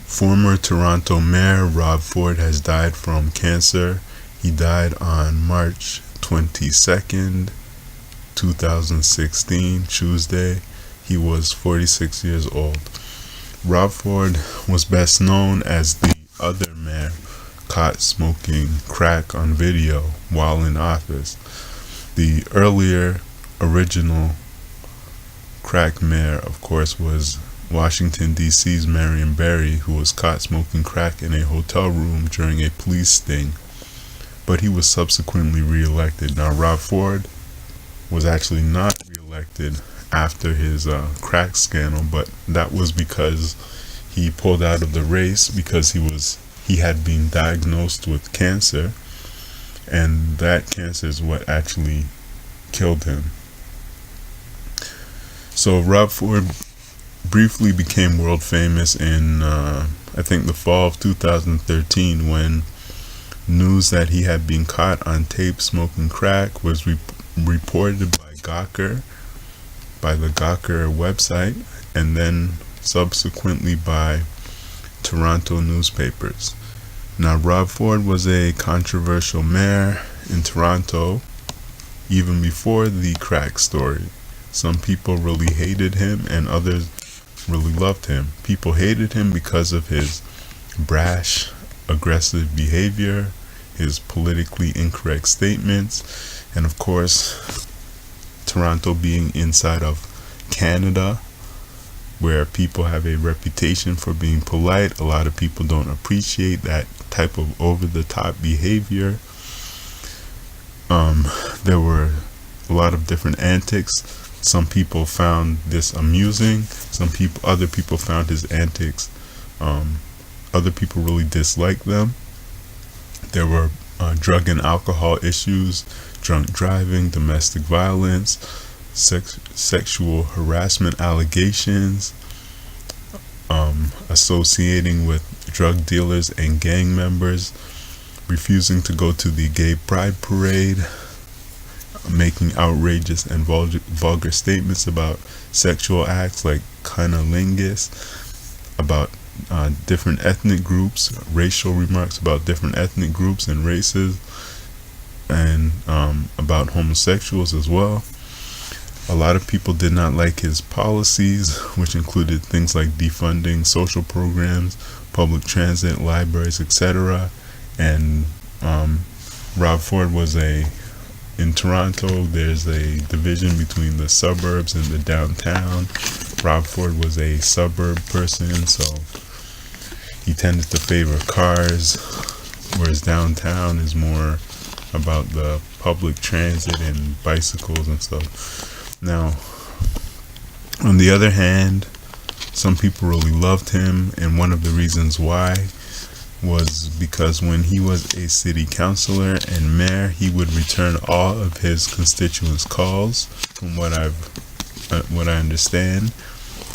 Former Toronto Mayor Rob Ford has died from cancer. He died on March 22nd, 2016, Tuesday. He was 46 years old. Rob Ford was best known as the other mayor caught smoking crack on video while in office. The original crack mayor, of course, was Washington, D.C.'s Marion Barry, who was caught smoking crack in a hotel room during a police sting, but he was subsequently re-elected. Now, Rob Ford was actually not re-elected after his crack scandal, but that was because he pulled out of the race because he had been diagnosed with cancer, and that cancer is what actually killed him. So Rob Ford briefly became world famous in I think the fall of 2013, when news that he had been caught on tape smoking crack was reported by Gawker, by the Gawker website, and then subsequently by Toronto newspapers. Now, Rob Ford was a controversial mayor in Toronto even before the crack story. Some people really hated him and others really loved him. People hated him because of his brash, aggressive behavior, his politically incorrect statements, and of course, Toronto being inside of Canada, where people have a reputation for being polite. A lot of people don't appreciate that type of over-the-top behavior. There were a lot of different antics. Some people found this amusing. Other people found his antics. Other people really disliked them. There were drug and alcohol issues, drunk driving, domestic violence, sexual harassment allegations, associating with drug dealers and gang members, refusing to go to the gay pride parade, making outrageous and vulgar statements about sexual acts like cunnilingus, about different ethnic groups, racial remarks about different ethnic groups and races, and about homosexuals as well. A lot of people did not like his policies, which included things like defunding social programs, public transit, libraries, etc. And Rob Ford was in Toronto, there's a division between the suburbs and the downtown. Rob Ford was a suburb person, so he tended to favor cars, whereas downtown is more about the public transit and bicycles and stuff. Now, on the other hand, some people really loved him, and one of the reasons why was because when he was a city councilor and mayor, he would return all of his constituents' calls, from what I understand.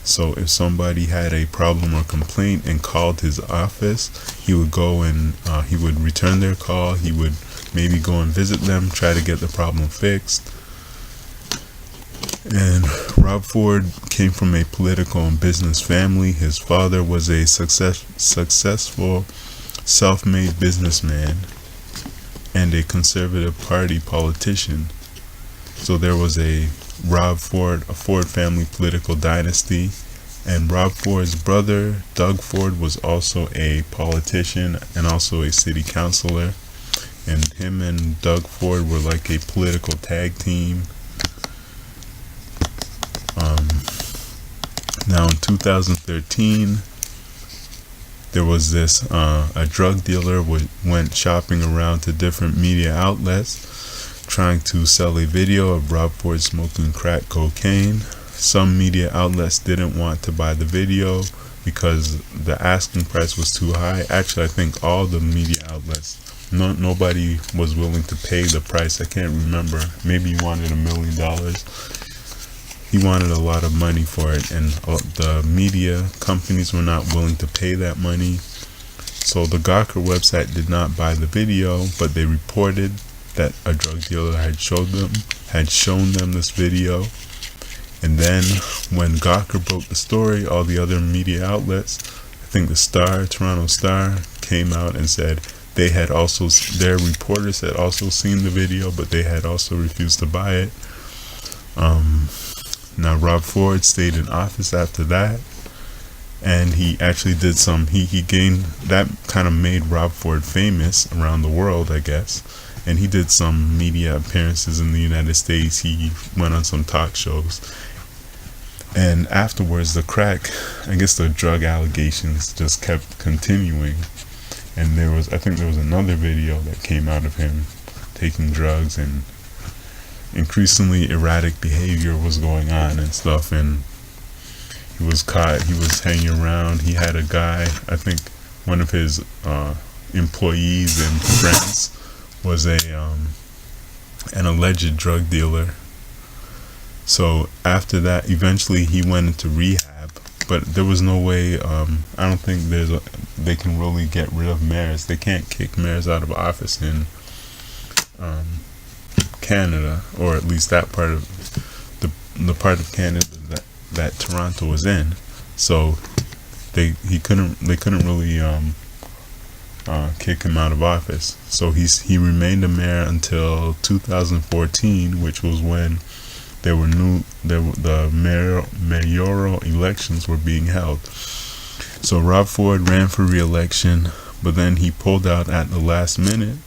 So if somebody had a problem or complaint and called his office, he would go and he would return their call. He would maybe go and visit them, try to get the problem fixed. And Rob Ford came from a political and business family. His father was a successful self-made businessman and a Conservative Party politician. So there was a Ford family political dynasty, and Rob Ford's brother, Doug Ford, was also a politician and also a city councilor, and him and Doug Ford were like a political tag team. Now in 2013, there was this a drug dealer went shopping around to different media outlets trying to sell a video of Rob Ford smoking crack cocaine. Some media outlets didn't want to buy the video because the asking price was too high. Actually, I think all the media outlets, nobody was willing to pay the price. I can't remember. Maybe he wanted $1 million. He wanted a lot of money for it, and the media companies were not willing to pay that money. So the Gawker website did not buy the video, but they reported that a drug dealer had shown them this video. And then when Gawker broke the story, all the other media outlets think the Toronto Star, came out and said their reporters had also seen the video, but they had also refused to buy it. Now Rob Ford stayed in office after that, and he actually did he gained, that kind of made Rob Ford famous around the world, I guess, and he did some media appearances in the United States. He went on some talk shows, and afterwards the drug allegations just kept continuing, and I think there was another video that came out of him taking drugs, and increasingly erratic behavior was going on and stuff, and he was caught. He was hanging around. He had a guy, I think one of his employees and friends was an alleged drug dealer. So after that, eventually he went into rehab, but there was no way, I don't think they can really get rid of mayors. They can't kick mayors out of office in Canada, or at least that part of the part of Canada that Toronto was in. So they couldn't really kick him out of office. So he remained a mayor until 2014, which was when the mayoral elections were being held. So Rob Ford ran for re-election, but then he pulled out at the last minute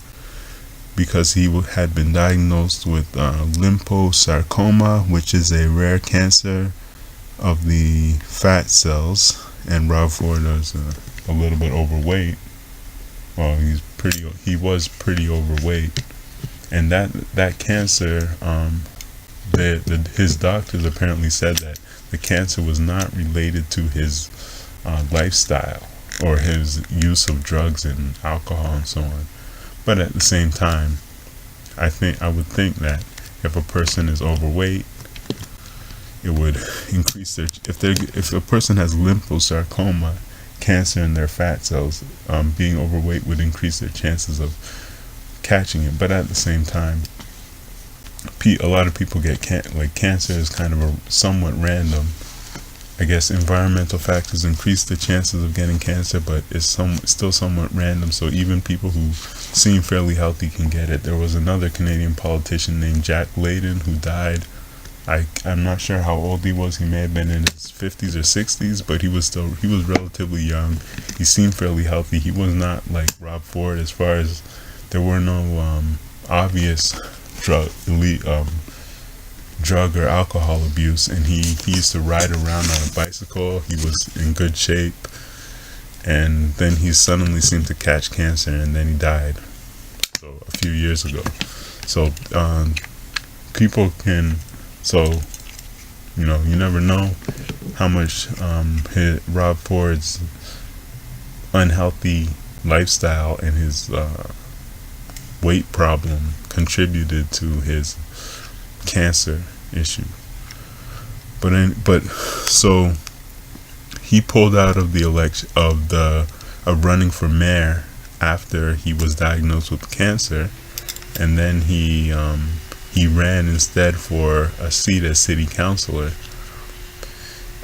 because he had been diagnosed with liposarcoma, which is a rare cancer of the fat cells. And Rob Ford was a little bit overweight. Well, he was pretty overweight, and that cancer, his doctors apparently said that the cancer was not related to his lifestyle or his use of drugs and alcohol and so on. But at the same time, I would think that if a person is overweight, it would increase their, if a person has liposarcoma, cancer in their fat cells, being overweight would increase their chances of catching it. But at the same time, a lot of people get cancer is kind of somewhat random. I guess environmental factors increase the chances of getting cancer, but it's still somewhat random. So even people who seem fairly healthy can get it. There was another Canadian politician named Jack Layton who died. I'm not sure how old he was. He may have been in his 50s or 60s, but he was relatively young. He seemed fairly healthy. He was not like Rob Ford, as far as there were no obvious drug or alcohol abuse, and he used to ride around on a bicycle. He was in good shape, and then he suddenly seemed to catch cancer, and then he died a few years ago. So people can, you never know how much Rob Ford's unhealthy lifestyle and his weight problem contributed to his cancer issue. So he pulled out of the election of running for mayor after he was diagnosed with cancer, and then he ran instead for a seat as city councilor,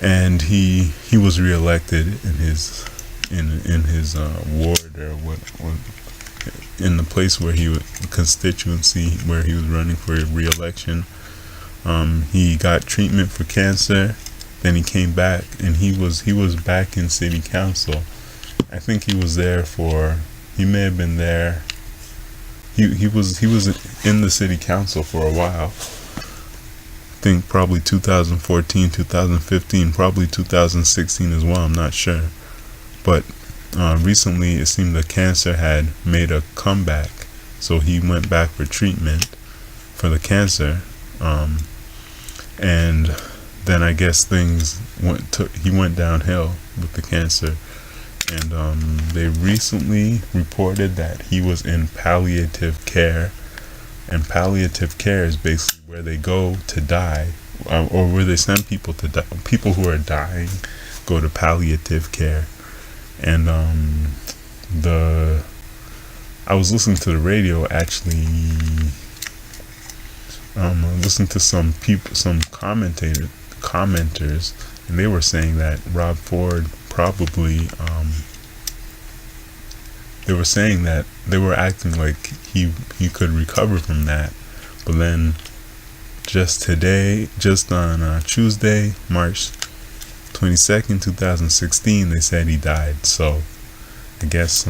and he was reelected in his ward, or what in the place where constituency where he was running for re-election. He got treatment for cancer, then he came back, and he was back in city council. I think he was there he may have been there. He was in the city council for a while. I think probably 2014, 2015, probably 2016 as well. I'm not sure, but recently it seemed the cancer had made a comeback, so he went back for treatment for the cancer, and then I guess things he went downhill with the cancer, and they recently reported that he was in palliative care, and palliative care is basically where they go to die, or where they send people to die. People who are dying go to palliative care. And I was listening to the radio, actually. Listening to some commenters, and they were saying that Rob Ford probably they were saying that they were acting like he could recover from that, but then just on Tuesday, March 22nd, 2016, they said he died. So I guess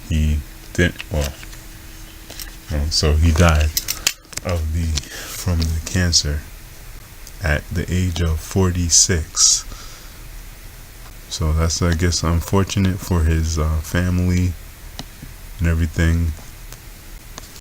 he didn't. So he died from the cancer at the age of 46. So that's, I guess, unfortunate for his family and everything.